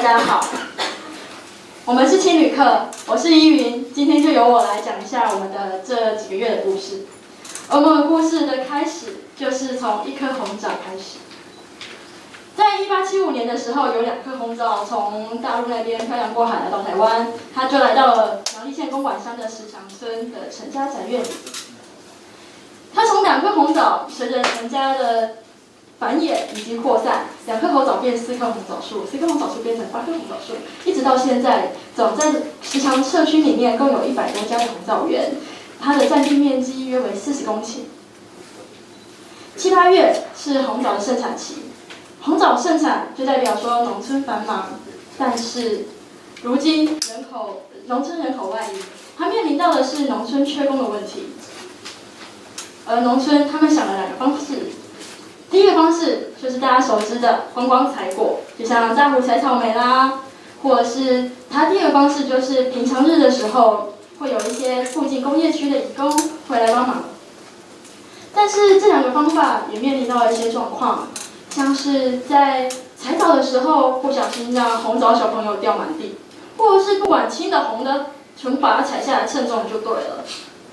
家好，我们是青旅课，我是依云，今天就由我来讲一下我们的这几个月的故事。而我们故事的开始就是从一颗红枣开始。在1875年的时候，有2颗红枣从大陆那边漂洋过海来到台湾，它就来到了苗栗县公馆乡的石墙村的陈家宅院里。它从2颗红枣随着陈家的繁衍以及扩散，2颗红枣变4棵红枣树，4棵红枣树变成8棵红枣树，一直到现在，总在石墙社区里面共有100多家的红枣园，它的占地面积约为40公顷。7、8月是红枣的盛产期，红枣盛产就代表说农村繁忙，但是如今农村人口外移，它面临到的是农村缺工的问题。而农村他们想了2个方式。第一个方式就是大家熟知的观光采果，就像大湖采草莓啦，或者是它第2个方式就是平常日的时候会有一些附近工业区的移工会来帮忙。但是这2个方法也面临到了一些状况，像是在采枣的时候不小心让红枣小朋友掉满地，或者是不管青的红的全部把它采下来称重就对了。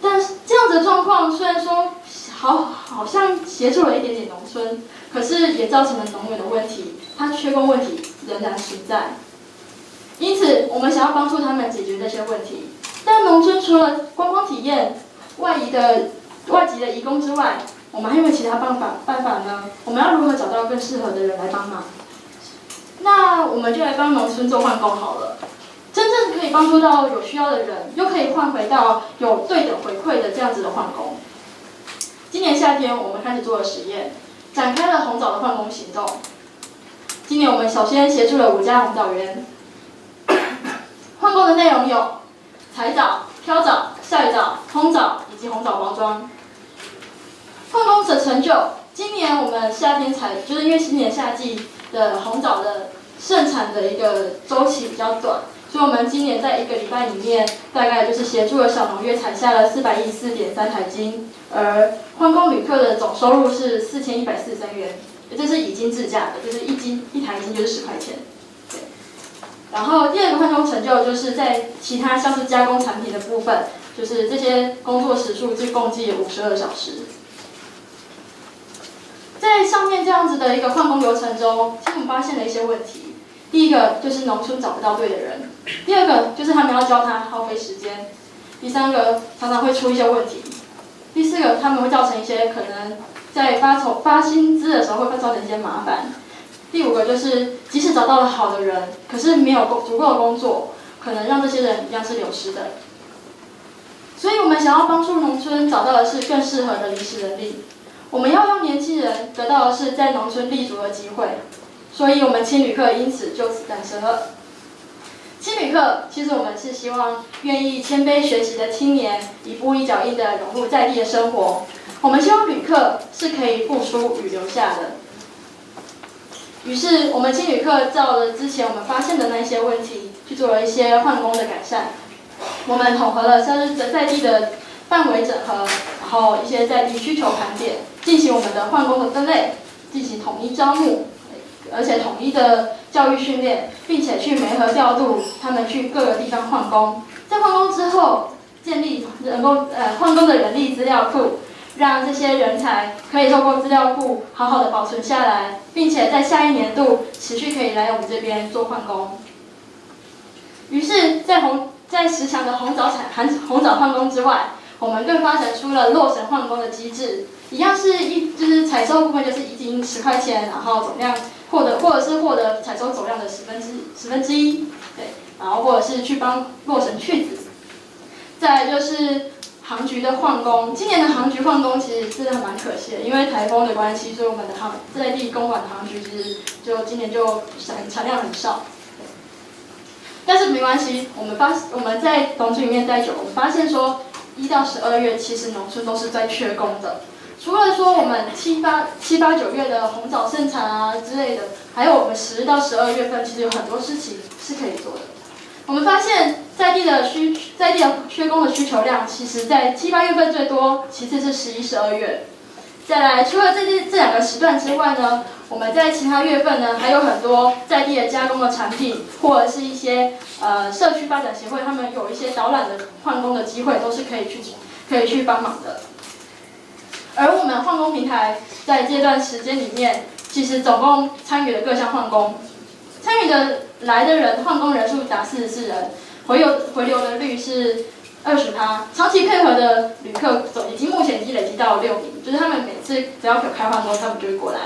但是这样子的状况虽然说好像协助了一点点农村，可是也造成了农园的问题，它缺工问题仍然存在。因此，我们想要帮助他们解决这些问题。但农村除了观光体验、外籍的移工之外，我们还有没有其他办法呢？我们要如何找到更适合的人来帮忙？那我们就来帮农村做换工好了。真正可以帮助到有需要的人，又可以换回到有对等回馈的这样子的换工。今年夏天，我们开始做了实验，展开了红枣的换工行动。今年我们首先协助了5家红枣园，换工的内容有采枣、挑枣、晒枣、烘枣以及红枣包装。换工的成就，今年我们夏天就是因为今年夏季的红枣的盛产的一个周期比较短，所以我们今年在1个礼拜里面，大概就是协助了小农约采下了414.3台斤，而换工旅客的总收入是4143元，这是已经自价的，就是一台斤就是10块钱。对。然后第2个换工成就就是在其他像是加工产品的部分，就是这些工作时数共计52小时。在上面这样子的一个换工流程中，其实我们发现了一些问题。第一个就是农村找不到对的人，第2个就是他们要教他耗费时间，第3个常常会出一些问题，第4个他们会造成一些可能在发薪资的时候会造成一些麻烦，第5个就是即使找到了好的人，可是没有足够的工作，可能让这些人一样是流失的。所以我们想要帮助农村找到的是更适合的临时人力，我们要用年轻人得到的是在农村立足的机会。所以我们青旅课因此就此诞生了。青旅课其实我们是希望愿意谦卑学习的青年，一步一脚印的融入在地的生活。我们希望旅客是可以付出与留下的。于是我们青旅课照了之前我们发现的那些问题，去做了一些换工的改善。我们统合了像是在地的范围整合，然后一些在地需求盘点，进行我们的换工的分类，进行统一招募。而且统一的教育训练，并且去媒合调度他们去各个地方换工。在换工之后，建立换工的人力资料库，让这些人才可以透过资料库好好的保存下来，并且在下一年度持续可以来我们这边做换工。于是，在石墙的红枣换工之外，我们更发展出了洛神换工的机制，一样是就是采收部分就是1斤10块钱，然后总量或者是获得采收总量的十分之一，对，然后或者是去帮洛神去籽。再来就是航局的换工，今年的航局换工其实真的蛮可惜的，因为台风的关系，所以我们的在地公馆航局其实就今年就产量很少。但是没关系，我们在农村里面待久，我们发现说1到12月其实农村都是在缺工的。除了说我们7、8、9月的红枣盛产啊之类的，还有我们10到12月份其实有很多事情是可以做的。我们发现在地的缺工的需求量，其实在7、8月份最多，其次是11、12月。再来，除了这2个时段之外呢，我们在其他月份呢，还有很多在地的加工的产品，或者是一些社区发展协会，他们有一些导览的换工的机会，都是可以去帮忙的。而我们换工平台在这段时间里面，其实总共参与了各项换工，参与的来的人换工人数达44人，回流的率是20%，长期配合的旅客目前已经累积到6名，就是他们每次只要有开换工，他们就会过来。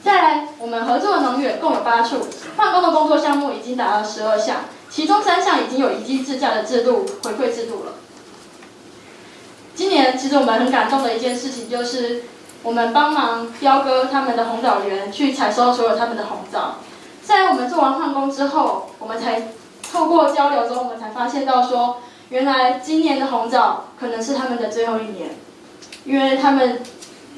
再来，我们合作的农园共有8处，换工的工作项目已经达到12项，其中3项已经有一技之价的制度回馈制度了。今年其实我们很感动的一件事情就是，我们帮忙彪哥他们的红枣园去采收所有他们的红枣。在我们做完换工之后，我们才透过交流中，我们才发现到说，原来今年的红枣可能是他们的最后1年，因为他们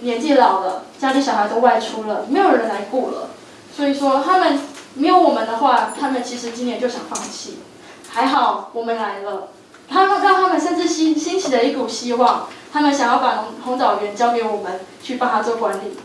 年纪老了，家里小孩都外出了，没有人来顾了，所以说他们没有我们的话，他们其实今年就想放弃。还好我们来了，让他们甚至兴起了一股希望，他们想要把红枣园交给我们去帮他做管理。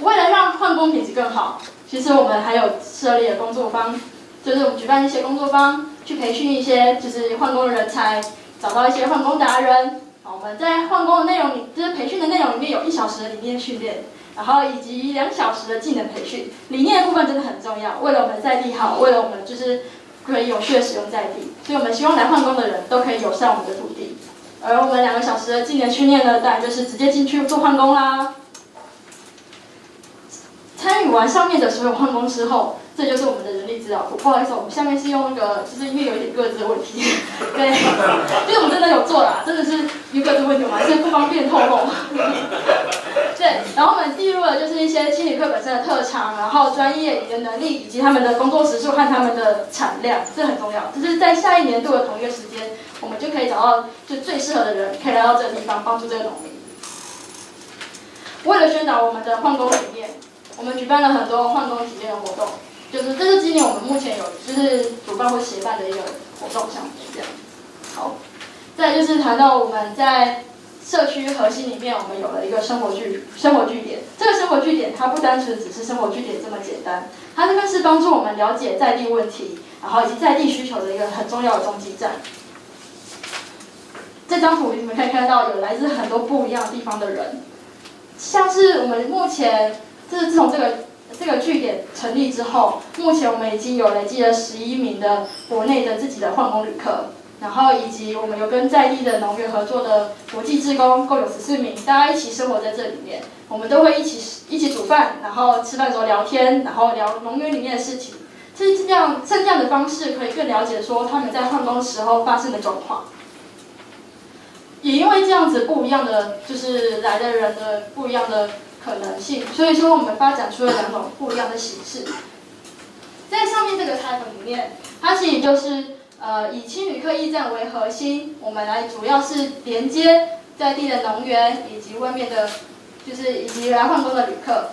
为了让换工品质更好，其实我们还有设立了工作坊，就是我们举办一些工作坊，去培训一些就是换工的人才，找到一些换工达人。我们在换工的内容里，就是培训的内容里面有1小时的理念训练，然后以及2小时的技能培训。理念的部分真的很重要，为了我们在地好，为了我们就是可以永续的使用在地，所以我们希望来换工的人都可以友善我们的土地。而我们2个小时的技能训练呢，当然就是直接进去做换工啦。参与完上面的所有换工之后，这就是我们的人力资料库。不好意思，我们下面是用那个，就是因为有一点个资的问题，对，就是我们真的有做啦，真的是有个资问题，我们还是不方便透露。对，然后我们记录了就是一些青旅课本身的特长，然后专业的能力，以及他们的工作时数和他们的产量，这很重要。就是在下一年度的同一个时间，我们就可以找到就最适合的人，可以来到这个地方帮助这个农民。为了宣导我们的换工理念，我们举办了很多换工体验的活动，这是今年我们目前有就是主办或协办的一个活动项目这样。好，再来就是谈到我们在社区核心里面，我们有了一个生活据点。这个生活据点它不单纯只是生活据点这么简单，它这个是帮助我们了解在地问题，然后以及在地需求的一个很重要的中继站。这张图你们可以看到有来自很多不一样的地方的人，像是我们目前自从这个据点成立之后，目前我们已经有累计了11名的国内的自己的换工旅客，然后以及我们有跟在地的农园合作的国际志工，共有14名，大家一起生活在这里面。我们都会一起煮饭，然后吃饭的时候聊天，然后聊农园里面的事情。这样的方式可以更了解说他们在换工时候发生的状况。也因为这样子不一样的，就是来的人的不一样的可能性，所以说我们发展出了2种不一样的形式。在上面这个台本里面，它其实就是以青旅客驿站为核心，我们来主要是连接在地的农园以及外面的，就是以及来换工的旅客。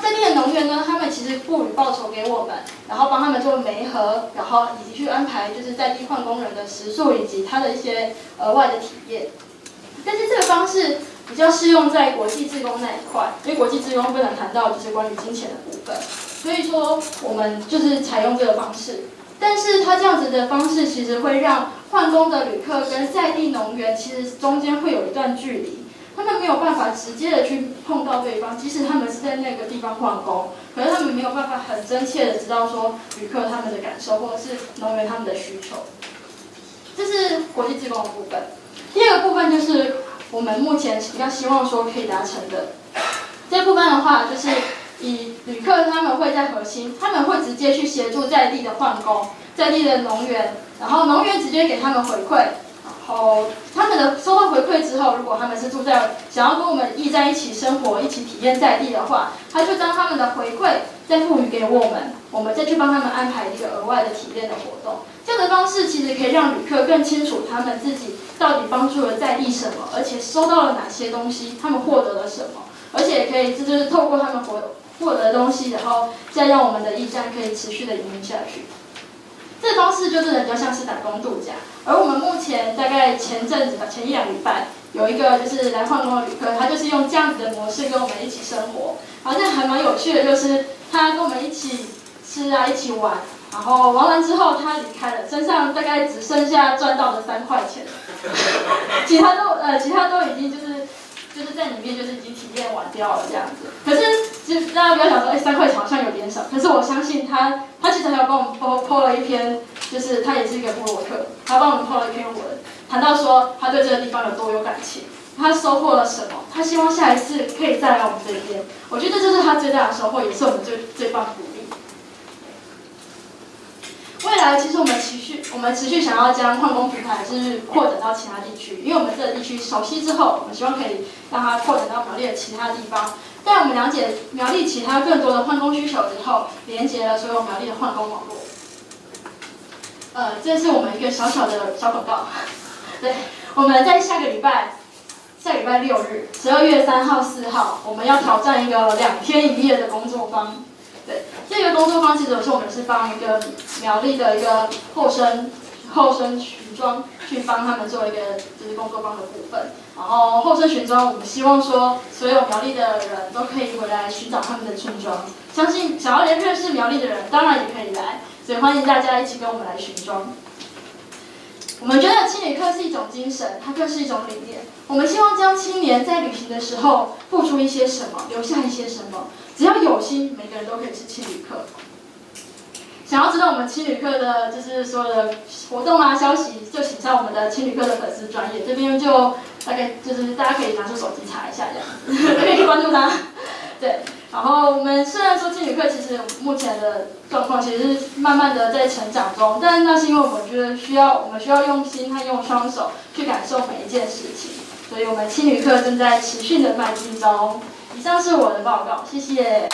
在地的农园呢，他们其实付予报酬给我们，然后帮他们做媒合，然后以及去安排就是在地换工人的时数以及他的一些额外的体验。但是这个方式比较适用在国际志工那一块，因为国际志工不能谈到就是关于金钱的部分，所以说我们就是采用这个方式。但是它这样子的方式其实会让换工的旅客跟在地农园其实中间会有一段距离。他们没有办法直接的去碰到对方，即使他们是在那个地方换工，可是他们没有办法很真切的知道说旅客他们的感受，或者是农园他们的需求。这是国际志工的部分。第2个部分就是我们目前比较希望说可以达成的。这部分的话，就是以旅客他们会在核心，他们会直接去协助在地的换工，在地的农园，然后农园直接给他们回馈。然后他们的收到回馈之后，如果他们是住在想要跟我们驿站一起生活、一起体验在地的话，他就将他们的回馈再赋予给我们，我们再去帮他们安排一个额外的体验的活动。这样的方式其实可以让旅客更清楚他们自己到底帮助了在地什么，而且收到了哪些东西，他们获得了什么，而且也可以就是透过他们获得的东西，然后再让我们的驿站可以持续的营运下去。这个方式就真的比较像是打工度假，而我们目前大概前1-2礼拜有一个就是来换工的旅客，他就是用这样子的模式跟我们一起生活，然后这还蛮有趣的，就是他跟我们一起吃啊，一起玩，然后玩完之后他离开了，身上大概只剩下赚到的3块钱，其他都已经就是在里面就是已经体验完掉了这样子。可是其实大家不要想说，3块钱好像有点少，可是我相信他其实还有帮我们 po 了一篇，就是他也是一个部落客，他帮我们 po 了一篇文，谈到说他对这个地方有多有感情，他收获了什么，他希望下一次可以再来我们这边。我觉得这就是他最大的收获，也是我们最棒的鼓励。未来其实我们持续想要将换工平台是扩展到其他地区，因为我们这个地区熟悉之后，我们希望可以让它扩展到苗栗的其他地方。在我们了解苗栗其他更多的换工需求之后，连接了所有苗栗的换工网络。这是我们一个小广告。对，我们在下个礼拜6日，12月3号、4号，我们要挑战一个2天1夜的工作坊。对，这个工作坊其实我们是帮一个苗栗的一个后生巡庄去帮他们做一个就是工作坊的部分。然后后生巡庄，我们希望说所有苗栗的人都可以回来寻找他们的村庄。相信想要认识苗栗的人，当然也可以来，所以欢迎大家一起跟我们来巡庄。我们觉得青旅课是一种精神，它更是一种理念。我们希望将青年在旅行的时候付出一些什么，留下一些什么。只要有心，每个人都可以是青旅客。想要知道我们青旅课的就是所有的活动啊消息，就请上我们的青旅课的粉丝专页，这边就大概就是大家可以拿出手机查一下这样子，可以关注他。对，然后我们虽然说青旅课其实目前的状况其实是慢慢的在成长中，但那是因为我们觉得我们需要用心和用双手去感受每一件事情，所以我们青旅课正在持续的迈进中。以上是我的报告，谢谢。